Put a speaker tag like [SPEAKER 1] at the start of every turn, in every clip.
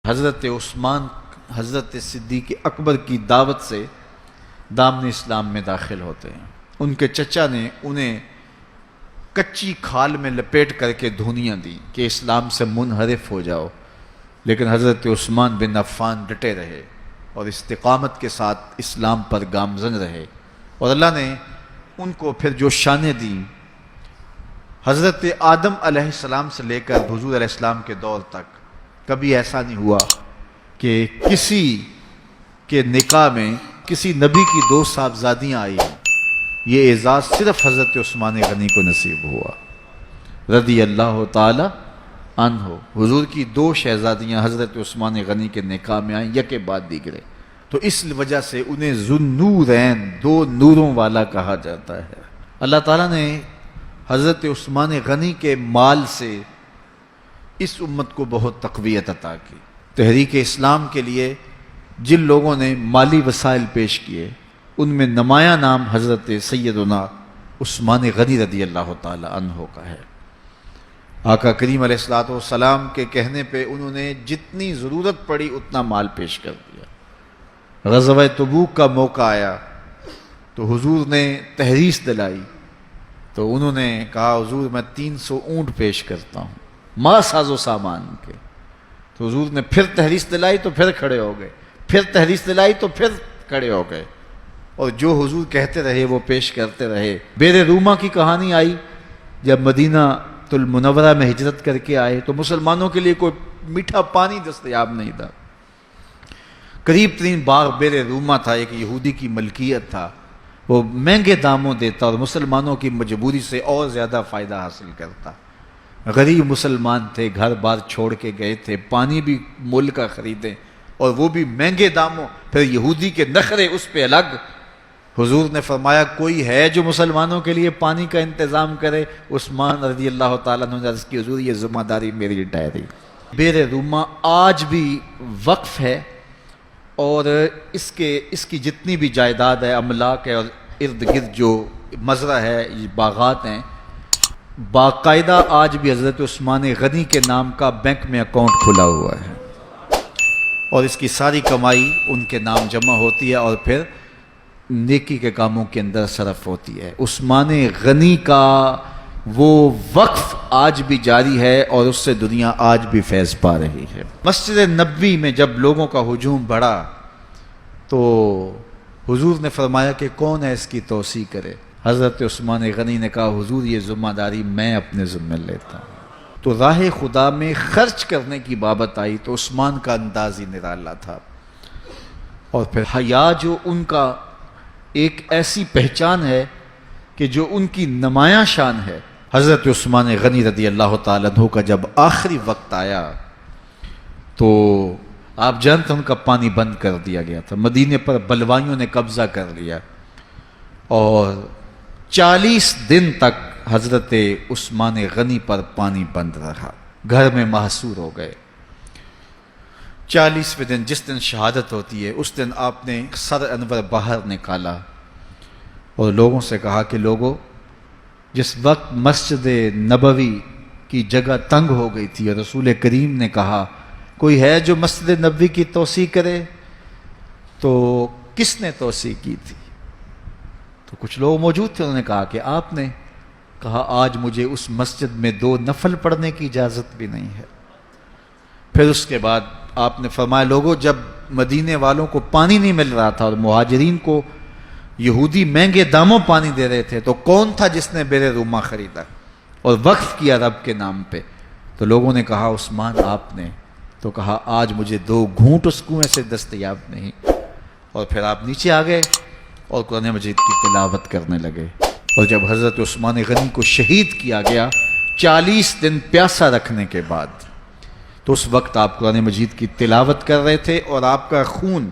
[SPEAKER 1] حضرت عثمان حضرت صدیق اکبر کی دعوت سے دامن اسلام میں داخل ہوتے ہیں۔ ان کے چچا نے انہیں کچی کھال میں لپیٹ کر کے دھونیاں دیں کہ اسلام سے منحرف ہو جاؤ، لیکن حضرت عثمان بن عفان ڈٹے رہے اور استقامت کے ساتھ اسلام پر گامزن رہے، اور اللہ نے ان کو پھر جو شانیں دیں، حضرت آدم علیہ السلام سے لے کر حضور علیہ السلام کے دور تک کبھی ایسا نہیں ہوا کہ کسی کے نکاح میں کسی نبی کی دو صاحبزادیاں آئی۔ یہ اعزاز صرف حضرت عثمان غنی کو نصیب ہوا رضی اللہ تعالی عنہ۔ حضور کی دو شہزادیاں حضرت عثمان غنی کے نکاح میں آئیں، یکے بعد دیگرے، تو اس وجہ سے انہیں ذوالنورین، دو نوروں والا کہا جاتا ہے۔ اللہ تعالیٰ نے حضرت عثمان غنی کے مال سے اس امت کو بہت تقویت عطا کی۔ تحریک اسلام کے لیے جن لوگوں نے مالی وسائل پیش کیے، ان میں نمایاں نام حضرت سیدنا عثمان غنی رضی اللہ تعالی عنہ کا ہے۔ آقا کریم علیہ السلام کے کہنے پہ انہوں نے جتنی ضرورت پڑی اتنا مال پیش کر دیا۔ غزوہ تبوک کا موقع آیا تو حضور نے تحریس دلائی، تو انہوں نے کہا حضور میں 300 اونٹ پیش کرتا ہوں ما ساز و سامان کے، تو حضور نے پھر تحریس دلائی تو پھر کھڑے ہو گئے، پھر تحریس دلائی تو پھر کھڑے ہو گئے، اور جو حضور کہتے رہے وہ پیش کرتے رہے۔ بیر روما کی کہانی آئی، جب مدینہ المنورہ میں ہجرت کر کے آئے تو مسلمانوں کے لیے کوئی میٹھا پانی دستیاب نہیں تھا۔ قریب ترین باغ بیر روما تھا، ایک یہودی کی ملکیت تھا، وہ مہنگے داموں دیتا اور مسلمانوں کی مجبوری سے اور زیادہ فائدہ حاصل کرتا۔ غریب مسلمان تھے، گھر بار چھوڑ کے گئے تھے، پانی بھی مول کا خریدیں اور وہ بھی مہنگے داموں، پھر یہودی کے نخرے اس پہ الگ۔ حضور نے فرمایا کوئی ہے جو مسلمانوں کے لیے پانی کا انتظام کرے؟ عثمان رضی اللہ تعالیٰ عنہ نے عرض کی حضور یہ ذمہ داری میری ٹھہری۔ بیر روما آج بھی وقف ہے، اور اس کی جتنی بھی جائیداد ہے، املاک ہے، اور ارد گرد جو مزرعہ ہے، باغات ہیں، باقاعدہ آج بھی حضرت عثمان غنی کے نام کا بینک میں اکاؤنٹ کھلا ہوا ہے، اور اس کی ساری کمائی ان کے نام جمع ہوتی ہے اور پھر نیکی کے کاموں کے اندر صرف ہوتی ہے۔ عثمان غنی کا وہ وقف آج بھی جاری ہے اور اس سے دنیا آج بھی فیض پا رہی ہے۔ مسجد نبوی میں جب لوگوں کا ہجوم بڑھا تو حضور نے فرمایا کہ کون ہے اس کی توسیع کرے؟ حضرت عثمان غنی نے کہا حضور یہ ذمہ داری میں اپنے ذمہ لیتا ہوں۔ تو راہ خدا میں خرچ کرنے کی بابت آئی تو عثمان کا انداز ہی نرالا تھا، اور پھر حیا جو ان کا ایک ایسی پہچان ہے کہ جو ان کی نمایاں شان ہے۔ حضرت عثمان غنی رضی اللہ تعالیٰ عنہ کا جب آخری وقت آیا تو آپ جانتے ان کا پانی بند کر دیا گیا تھا، مدینے پر بلوائیوں نے قبضہ کر لیا، اور 40 دن تک حضرت عثمان غنی پر پانی بند رہا، گھر میں محصور ہو گئے۔ 40ویں دن جس دن شہادت ہوتی ہے اس دن آپ نے سر انور باہر نکالا اور لوگوں سے کہا کہ لوگوں، جس وقت مسجد نبوی کی جگہ تنگ ہو گئی تھی اور رسول کریم نے کہا کوئی ہے جو مسجد نبوی کی توسیع کرے، تو کس نے توسیع کی تھی؟ تو کچھ لوگ موجود تھے، انہوں نے کہا کہ آپ نے کہا آج مجھے اس مسجد میں 2 نفل پڑھنے کی اجازت بھی نہیں ہے۔ پھر اس کے بعد آپ نے فرمایا لوگوں، جب مدینے والوں کو پانی نہیں مل رہا تھا اور مہاجرین کو یہودی مہنگے داموں پانی دے رہے تھے، تو کون تھا جس نے بیر روما خریدا اور وقف کیا رب کے نام پہ؟ تو لوگوں نے کہا عثمان آپ نے، تو کہا آج مجھے 2 گھونٹ اس کنویں سے دستیاب نہیں۔ اور پھر آپ نیچے آ گئے اور قرآن مجید کی تلاوت کرنے لگے، اور جب حضرت عثمان غنی کو شہید کیا گیا 40 دن پیاسا رکھنے کے بعد، تو اس وقت آپ قرآن مجید کی تلاوت کر رہے تھے اور آپ کا خون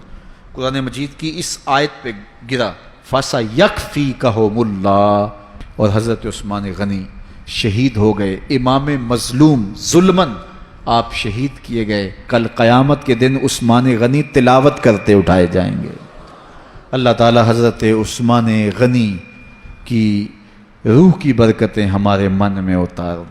[SPEAKER 1] قرآن مجید کی اس آیت پہ گرا فَسَيَكْفِيكَهُمُ اللَّهُ، اور حضرت عثمان غنی شہید ہو گئے، امام مظلوم ظلمن آپ شہید کیے گئے۔ کل قیامت کے دن عثمان غنی تلاوت کرتے اٹھائے جائیں گے۔ اللہ تعالی حضرت عثمان غنی کی روح کی برکتیں ہمارے من میں اتار